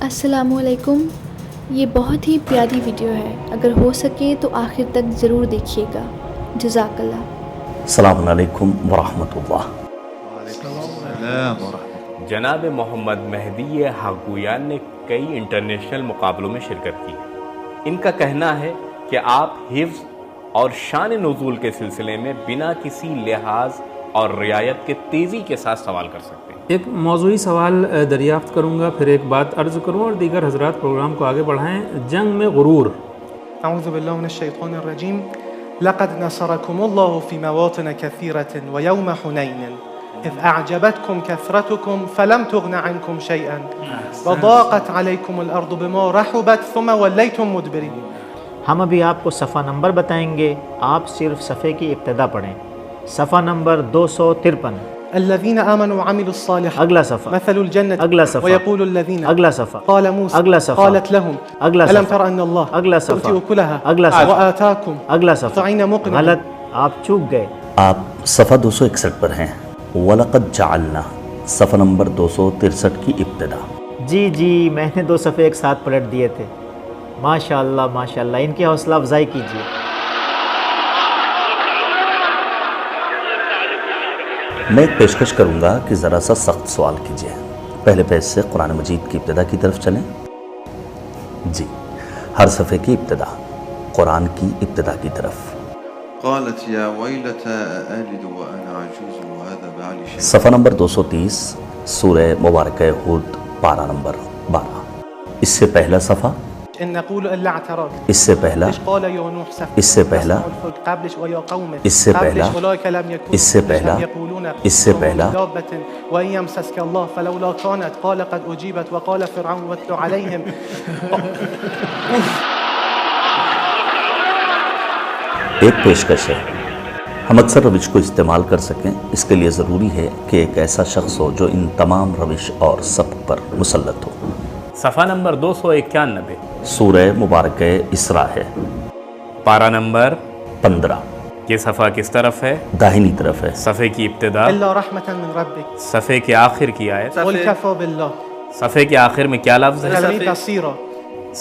السلام علیکم. یہ بہت ہی پیاری ویڈیو ہے، اگر ہو سکے تو آخر تک ضرور دیکھیے گا. جزاک اللہ. السلام علیکم ورحمۃ اللہ. جناب محمد مہدی حق گویان نے کئی انٹرنیشنل مقابلوں میں شرکت کی. ان کا کہنا ہے کہ آپ حفظ اور شان نزول کے سلسلے میں بنا کسی لحاظ اور رعایت کے تیزی کے ساتھ سوال کر سکتے ہیں. ایک موضوعی سوال دریافت کروں گا، پھر ایک بات عرض کروں اور دیگر حضرات پروگرام کو آگے بڑھائیں. جنگ میں غرور. اعوذ باللہ من الشیطان الرجیم. لقد نصركم الله في مواطن كثيرة ويوم حنين إذ أعجبتكم كثرتكم فلم تغن عنكم شيئا وضاقت عليكم الأرض بما رحبت ثم وليتم مدبرين. ہم ابھی آپ کو صفحہ نمبر بتائیں گے، آپ صرف صفحے کی ابتدا پڑھیں. صفحہ نمبر 253. الذين آمنوا وعملوا الصالحات اگلا صفحہ. مثل الجنة اگلا صفحہ. ويقول الذين اگلا صفحہ. قال موسى اگلا صفحہ. قالت لهم اگلا ألم صفحہ. تر أن الله اگلا صفحہ. يؤتي أكلها اگلا صفحہ. وآتاكم اگلا صفحہ. طعين مقنع. غلط، آپ چوک گئے. آپ صفحہ 261 پر ہیں. وَلَقَدْ جَعَلْنَا صفحہ نمبر 263 کی ابتدا. جی میں نے 2 صفحے ایک ساتھ پلٹ دیے تھے. ماشاءاللہ ماشاءاللہ، ان کی حوصلہ افزائی کیجیے. میں ایک پیشکش کروں گا کہ ذرا سا سخت سوال کیجیے. پہلے پیج سے قرآن مجید کی ابتدا کی طرف چلیں. جی، ہر صفحے کی ابتدا قرآن کی ابتدا کی طرف. قالت يا ويلتى أألد وأنا عجوز وهذا بعلي شيخ. صفحہ نمبر 230 سورہ مبارکہ ہود پارہ نمبر 12. اس سے پہلا صفحہ، إن نقول إلا اعتراض. اس سے پہلا، إيش قال يا نوح سفر. اس سے پہلا، قبلش ويا قومه. اس سے پہلا، أولئك لم يكونوا. اس سے پہلا، يقولون اس سے پہلا، دابة وإن يمسسك الله فلولا كانت قال قد أجيبت وقال فرعون واتل عليهم. ایک پیشکش ہے. ہم اکثر روش کو استعمال کر سکیں، اس کے لیے ضروری ہے کہ ایک ایسا شخص ہو جو ان تمام روش اور سبق پر مسلط ہو. صفحہ نمبر 291. سورہ مبارکہ اسراء ہے. پارہ نمبر 15. یہ صفحہ کس طرف ہے؟ داہنی طرف ہے. صفحے کی ابتدا، إلا رحمة من ربك. صفحے کے آخر کی آیت. قل كفى بالله. صفحے کے آخر میں کیا لفظ ہے؟ سمیع بصیرا.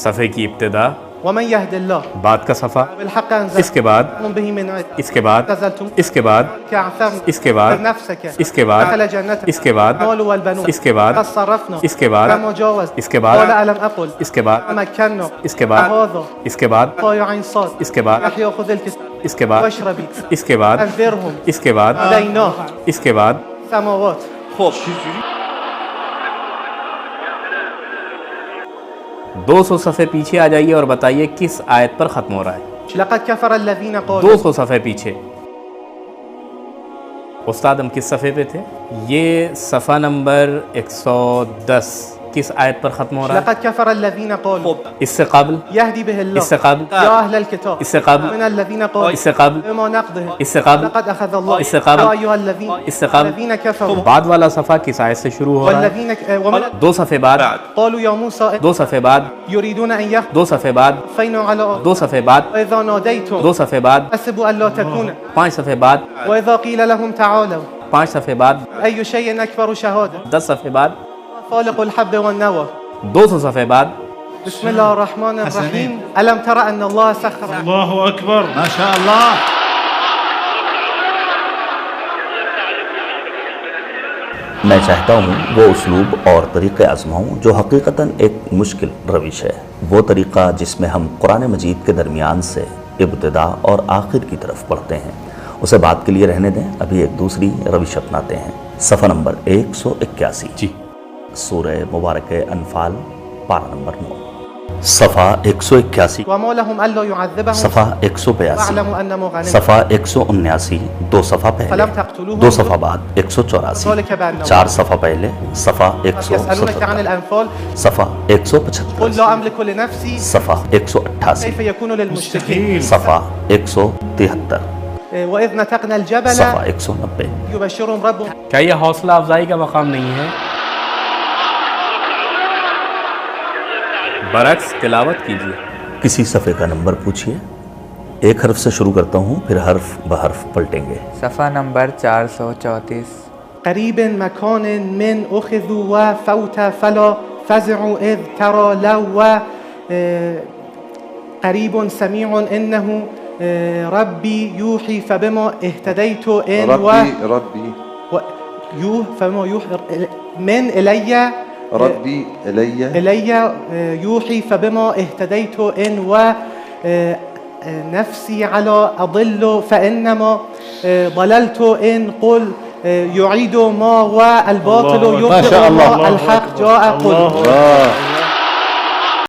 صفحے کی ابتدا، ومن يهد الله بعد کا صفحہ، بالحق أنزل. اس کے بعد، به من عند. اس کے بعد، اعتزلتم. اس کے بعد، كعثرن. اس کے بعد، نفسك. اس کے بعد، دخل جنته. اس کے بعد، المال والبنون. اس کے بعد، قد صرفنا. اس کے بعد، كما جاوز. اس کے بعد، قال ألم أقل. اس کے بعد، مكنا. اس کے بعد، هذا اس کے بعد، طايع عين صاد. اس کے بعد، يحيى خذ الكتاب. اس کے بعد، واشربي. اس کے بعد، انذرهم. اس کے بعد، عليناه. اس کے بعد. سماوات. خب 200 صفحے پیچھے آ جائیے اور بتائیے کس آیت پر ختم ہو رہا ہے. لقد كفر الذين قالوا. 200 صفحے پیچھے. استاد ہم کس صفحے پہ تھے؟ یہ صفحہ نمبر 110 کس آیت پر ختم ہو رہا ہے؟ لقد كفر الذين قالوا. اس سے قبل، يهدي به الله. اس سے قبل، يا أهل الكتاب. اس سے قبل، من الذين قالوا. اس سے قبل، بما نقضهم. اس سے قبل، لقد أخذ الله. اس سے قبل، يا أيها الذين. اس سے قبل، الذين كفروا. بعد والا صفحہ کس آیت سے شروع ہو رہا ہے؟ والذين ومن 2 صفحے بعد، قالوا يا موسى 2 صفحے بعد، يريدون أن 2 صفحے بعد، يخفينوا على 2 صفحے بعد، وإذا ناديتم 2 صفحے بعد، حسبوا أن لا تكون. 5 صفحے بعد، وإذا قيل لهم تعالوا 5 صفحے بعد، أي شيء أكبر شهادة. 10 صفحے بعد، خالق الحب والنوى. 200 صفحے بعد. بسم الله الرحمن الرحيم. ألم تر أن الله سخر. الله أكبر ما شاء الله. میں چاہتا ہوں وہ اسلوب اور طریقے آزماؤں جو حقیقتاً ایک مشکل روش ہے. وہ طریقہ جس میں ہم قرآن مجید کے درمیان سے ابتدا اور آخر کی طرف پڑھتے ہیں، اسے بات کے لیے رہنے دیں. ابھی ایک دوسری روش اپناتے ہیں. صفحہ نمبر 181. جی، سورہ مبارکہ انفال پارہ نمبر 9. صفحہ 181. وما لهم ألا يعذبهم. صفحہ 182. واعلموا أنما غنمتم. صفحہ 179. 2 صفحہ پہلے، فلم تقتلوهم. 2 صفحہ بعد 184. ذلك بأنهم. 4 صفحہ پہلے، صفحہ يسألونك عن 177. الأنفال. صفحہ قل 175. لا أملك لنفسي. صفحہ 188. كيف يكون للمشركين. صفحہ 173. وإذ نتقنا الجبل. صفحہ 190. يبشرهم ربهم. کیا یہ حوصلہ افزائی کا مقام نہیں ہے؟ برعکس تلاوت کیجیے. کسی صفحے کا نمبر پوچھیے. ایک حرف سے شروع کرتا ہوں، پھر حرف بحرف پلٹیں گے. صفحہ نمبر 434. قریب مکان من اخذوا و فوت فلا فزع إذ ترى لو قريب سميع إنه ربي يوحي فبما اهتديت إن ربي فبما يوحي من إلي ربي إلي يوحي فبما اهتديت إن نفسي على أضل فإنما ضللت إن قل يعيد ما والباطل يبطل ما الحق جاء قل